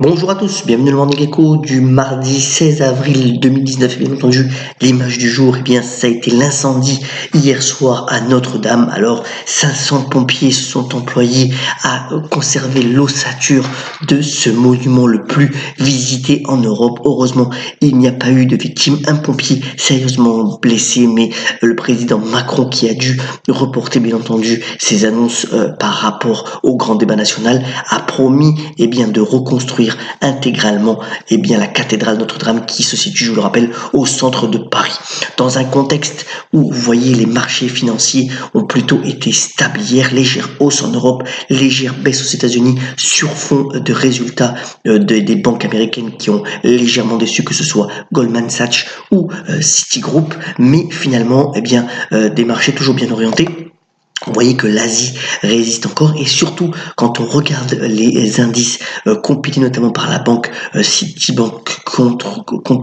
Bonjour à tous, bienvenue dans le Morning Echo du mardi 16 avril 2019. Bien entendu, l'image du jour, ça a été l'incendie hier soir à Notre-Dame. Alors, 500 pompiers se sont employés à conserver l'ossature de ce monument le plus visité en Europe. Heureusement, il n'y a pas eu de victimes. Un pompier sérieusement blessé, mais le président Macron qui a dû reporter, bien entendu, ses annonces par rapport au grand débat national, a promis de reconstruire intégralement la cathédrale Notre-Dame qui se situe, je vous le rappelle, au centre de Paris. Dans un contexte où vous voyez les marchés financiers ont plutôt été stables hier, légère hausse en Europe, légère baisse aux États-Unis sur fond de résultats des banques américaines qui ont légèrement déçu, que ce soit Goldman Sachs ou Citigroup, mais finalement des marchés toujours bien orientés. Vous voyez que l'Asie résiste encore, et surtout quand on regarde les indices compilés notamment par la banque Citibank compte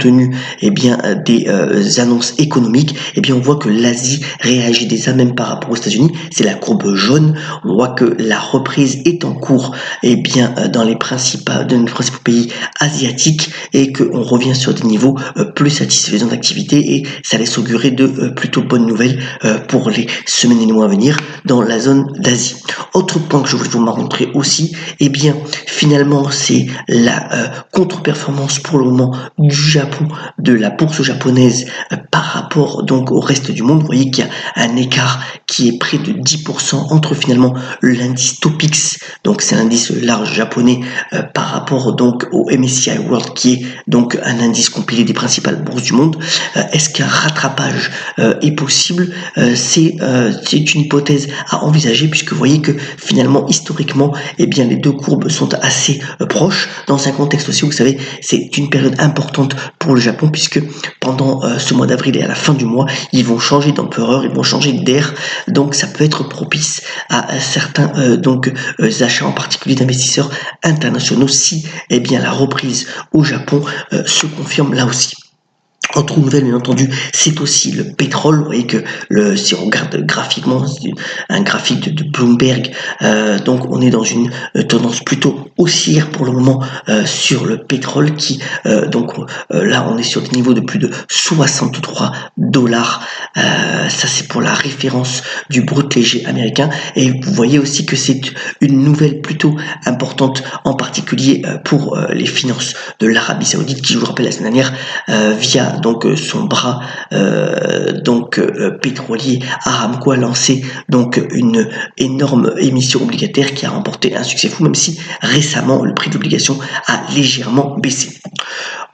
tenu des annonces économiques, on voit que l'Asie réagit déjà même par rapport aux États-Unis. C'est la courbe jaune. On voit que la reprise est en cours dans les principaux pays asiatiques, et qu'on revient sur des niveaux plus satisfaisants d'activité, et ça laisse augurer de plutôt bonnes nouvelles pour les semaines et les mois à venir dans la zone d'Asie. Autre point que je voulais vous montrer aussi, finalement c'est la contre-performance pour le moment du Japon, de la bourse japonaise par rapport donc au reste du monde. Vous voyez qu'il y a un écart qui est près de 10% entre finalement l'indice Topix, donc c'est l'indice large japonais, par rapport donc au MSCI World, qui est donc un indice compilé des principales bourses du monde. Est-ce qu'un rattrapage est possible? C'est une hypothèse à envisager, puisque vous voyez que finalement historiquement les deux courbes sont assez proches, dans un contexte aussi où vous savez c'est une période importante pour le Japon, puisque pendant ce mois d'avril et à la fin du mois ils vont changer d'empereur, ils vont changer d'air, donc ça peut être propice à certains achats, en particulier d'investisseurs internationaux, si la reprise au Japon se confirme là aussi. Autre nouvelle, bien entendu, c'est aussi le pétrole. Vous voyez que si on regarde graphiquement, un graphique de Bloomberg, donc on est dans une tendance plutôt haussière pour le moment sur le pétrole, qui là on est sur des niveaux de plus de 63 $. Ça c'est pour la référence du brut léger américain, et vous voyez aussi que c'est une nouvelle plutôt importante, en particulier pour les finances de l'Arabie Saoudite, qui, je vous rappelle, la semaine dernière via son bras pétrolier Aramco a lancé une énorme émission obligataire qui a remporté un succès fou, même si récemment le prix de l'obligation a légèrement baissé.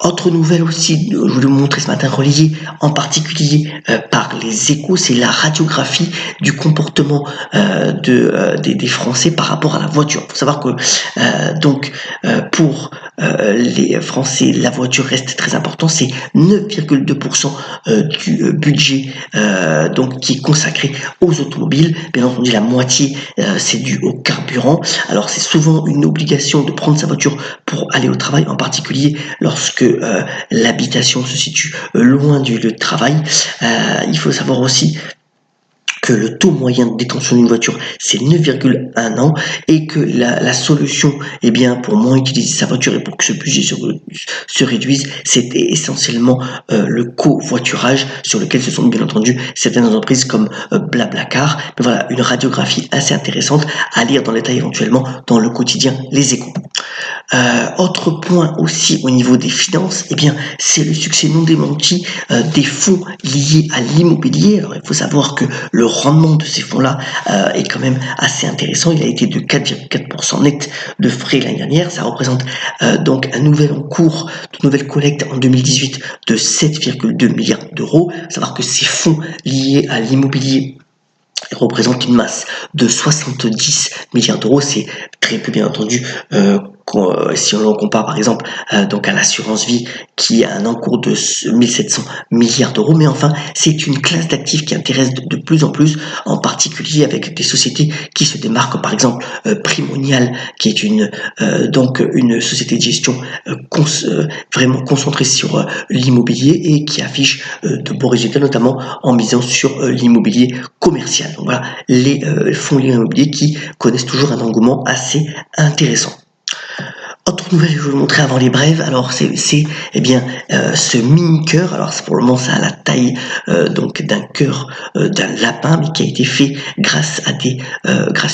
Autre nouvelle aussi, je voulais vous montrer ce matin, reliée en particulier par les Échos, c'est la radiographie du comportement des Français par rapport à la voiture. Il faut savoir que pour les Français, la voiture reste très importante. C'est 9,2% du budget qui est consacré aux automobiles. Bien entendu, la moitié c'est dû au carburant. Alors c'est souvent une obligation de prendre sa voiture pour aller au travail, en particulier lorsque l'habitation se situe loin du lieu de travail. Il faut savoir aussi que le taux moyen de détention d'une voiture c'est 9,1 ans, et que la solution pour moins utiliser sa voiture et pour que ce budget se réduise, c'était essentiellement le covoiturage, sur lequel se sont bien entendu certaines entreprises comme Blablacar. Mais voilà, une radiographie assez intéressante à lire dans le détail éventuellement dans le quotidien Les Échos. Autre point aussi au niveau des finances, c'est le succès non démenti des fonds liés à l'immobilier. Alors il faut savoir que le rendement de ces fonds-là est quand même assez intéressant. Il a été de 4,4% net de frais l'année dernière. Ça représente donc un nouvel encours de nouvelle collecte en 2018 de 7,2 milliards d'euros. Il faut savoir que ces fonds liés à l'immobilier représente une masse de 70 milliards d'euros. C'est très peu, bien entendu, si on compare par exemple à l'assurance vie, qui a un encours de 1700 milliards d'euros. Mais enfin, c'est une classe d'actifs qui intéresse de plus en plus, en particulier avec des sociétés qui se démarquent, par exemple Primonial, qui est une société de gestion vraiment concentrée sur l'immobilier, et qui affiche de beaux résultats, notamment en misant sur l'immobilier commercial. Donc voilà, les fonds liés à l'immobilier qui connaissent toujours un engouement assez intéressant. Autre nouvelle que je vais vous montrer avant les brèves, alors c'est eh bien ce mini cœur. Alors pour le moment ça a la taille donc d'un cœur d'un lapin, mais qui a été fait grâce à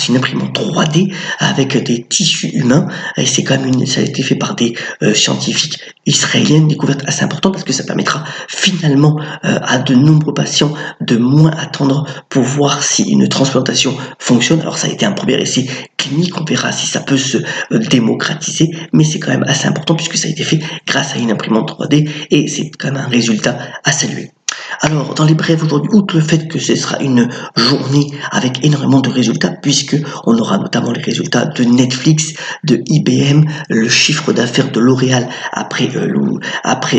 une imprimante 3D avec des tissus humains. Et c'est quand même ça a été fait par des scientifiques israéliens, une découverte assez importante parce que ça permettra finalement à de nombreux patients de moins attendre pour voir si une transplantation fonctionne. Alors ça a été un premier essai clinique, on verra si ça peut se démocratisé, mais c'est quand même assez important puisque ça a été fait grâce à une imprimante 3D et c'est quand même un résultat à saluer. Alors, dans les brèves aujourd'hui, outre le fait que ce sera une journée avec énormément de résultats, puisque on aura notamment les résultats de Netflix, de IBM, le chiffre d'affaires de L'Oréal après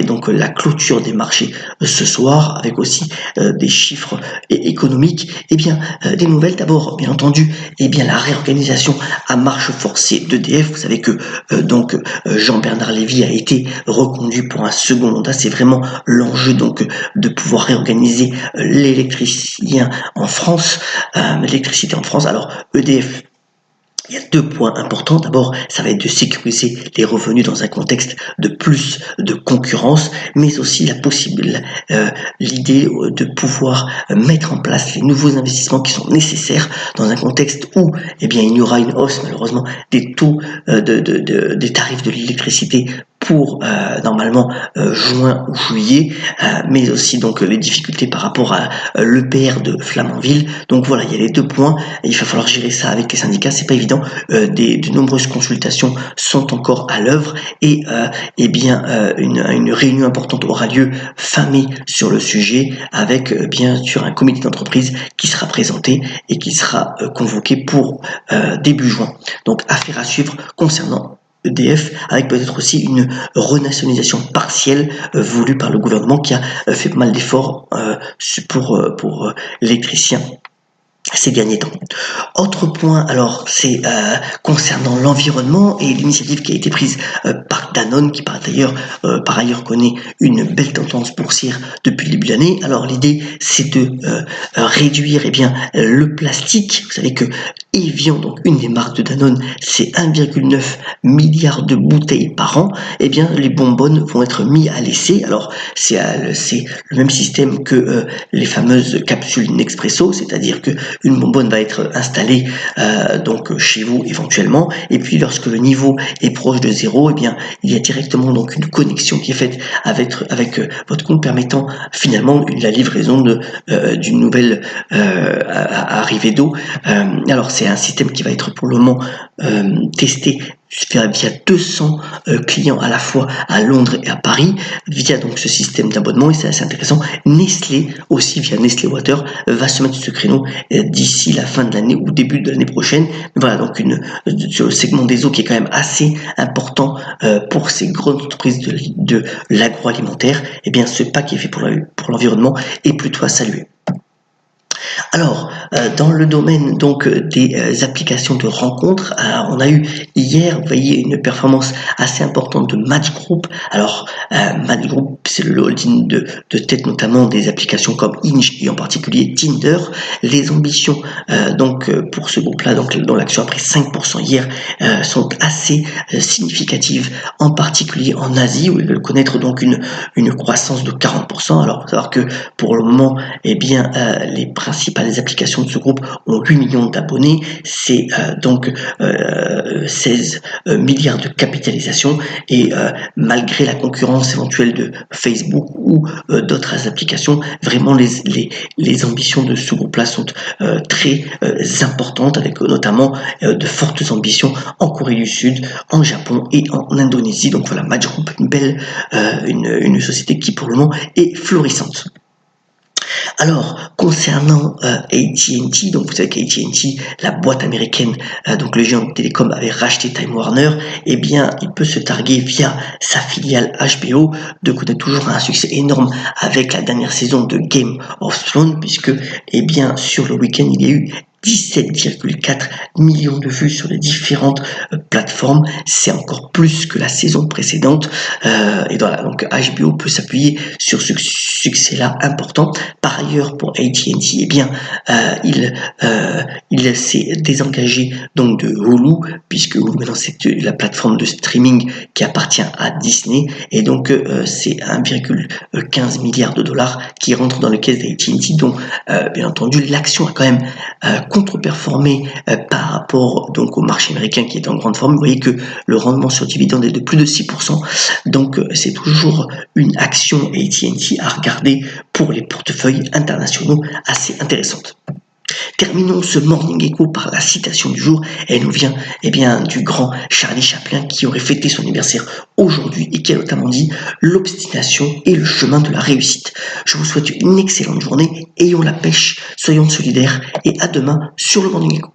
donc la clôture des marchés ce soir, avec aussi des chiffres économiques. Eh bien, des nouvelles d'abord, bien entendu, eh bien la réorganisation à marche forcée d'EDF. Vous savez que Jean-Bernard Lévy a été reconduit pour un second mandat. C'est vraiment l'enjeu donc de pouvoir réorganiser l'électricité en France. Alors EDF, il y a deux points importants. D'abord, ça va être de sécuriser les revenus dans un contexte de plus de concurrence, mais aussi l'idée de pouvoir mettre en place les nouveaux investissements qui sont nécessaires dans un contexte où, eh bien, il y aura une hausse malheureusement des taux des tarifs de l'électricité pour normalement juin ou juillet, mais aussi donc les difficultés par rapport à l'EPR de Flamanville. Donc voilà, il y a les deux points. Il va falloir gérer ça avec les syndicats, c'est pas évident. De nombreuses consultations sont encore à l'œuvre et une réunion importante aura lieu fin mai sur le sujet avec bien sûr un comité d'entreprise qui sera présenté et qui sera convoqué pour début juin. Donc affaire à suivre concernant EDF, avec peut-être aussi une renationalisation partielle voulue par le gouvernement qui a fait pas mal d'efforts pour l'électricien ces derniers temps. Autre point, alors, c'est concernant l'environnement et l'initiative qui a été prise par Danone, qui par ailleurs connaît une belle tendance boursière depuis le début de l'année. Alors l'idée, c'est de réduire le plastique. Vous savez que Evian, donc une des marques de Danone, c'est 1,9 milliard de bouteilles par an. Eh bien, les bonbonnes vont être mis à l'essai. Alors, c'est le même système que les fameuses capsules Nespresso, c'est-à-dire que une bonbonne va être installée donc chez vous éventuellement, et puis lorsque le niveau est proche de zéro, eh bien il y a directement donc une connexion qui est faite avec votre compte, permettant finalement la livraison d'une nouvelle arrivée d'eau. Alors c'est un système qui va être pour le moment testé via 200 clients à la fois à Londres et à Paris via donc ce système d'abonnement, et c'est assez intéressant. Nestlé aussi via Nestlé Water va se mettre sur ce créneau d'ici la fin de l'année ou début de l'année prochaine. Voilà, donc sur le segment des eaux qui est quand même assez important pour ces grosses entreprises de l'agroalimentaire. Et bien ce pas qui est fait pour l'environnement est plutôt à saluer. Alors, dans le domaine donc des applications de rencontres, on a eu hier, vous voyez, une performance assez importante de Match Group. Alors, Match Group, c'est le holding de tête notamment des applications comme Hinge et en particulier Tinder. Les ambitions pour ce groupe-là, donc dont l'action a pris 5% hier, sont assez significatives, en particulier en Asie où ils veulent connaître donc une croissance de 40%. Alors, il faut savoir que pour le moment, eh bien, les principales applications de ce groupe ont 8 millions d'abonnés, c'est 16 milliards de capitalisation, et malgré la concurrence éventuelle de Facebook ou d'autres applications, vraiment les ambitions de ce groupe-là sont très importantes, avec notamment de fortes ambitions en Corée du Sud, en Japon et en Indonésie. Donc voilà, Match Group, une société qui pour le moment est florissante. Alors, concernant AT&T, donc vous savez qu'AT&T, la boîte américaine, donc le géant de télécom avait racheté Time Warner, eh bien, il peut se targuer via sa filiale HBO de connaître toujours un succès énorme avec la dernière saison de Game of Thrones, puisque, eh bien, sur le week-end, il y a eu 17,4 millions de vues sur les différentes plateformes. C'est encore plus que la saison précédente. Et voilà, donc HBO peut s'appuyer sur ce succès-là important. Par ailleurs, pour AT&T, eh bien, il s'est désengagé donc de Hulu, puisque Hulu maintenant c'est la plateforme de streaming qui appartient à Disney, et donc c'est 1,15 milliard de dollars qui rentrent dans le caisse d'AT&T, dont bien entendu l'action a quand même contre-performé par rapport donc au marché américain qui est en grande forme. Vous voyez que le rendement sur dividende est de plus de 6%, donc c'est toujours une action AT&T à regarder pour les portefeuilles internationaux assez intéressante. Terminons ce Morning Echo par la citation du jour. Elle nous vient du grand Charlie Chaplin qui aurait fêté son anniversaire aujourd'hui et qui a notamment dit « L'obstination est le chemin de la réussite ». Je vous souhaite une excellente journée, ayons la pêche, soyons solidaires et à demain sur le Morning Echo.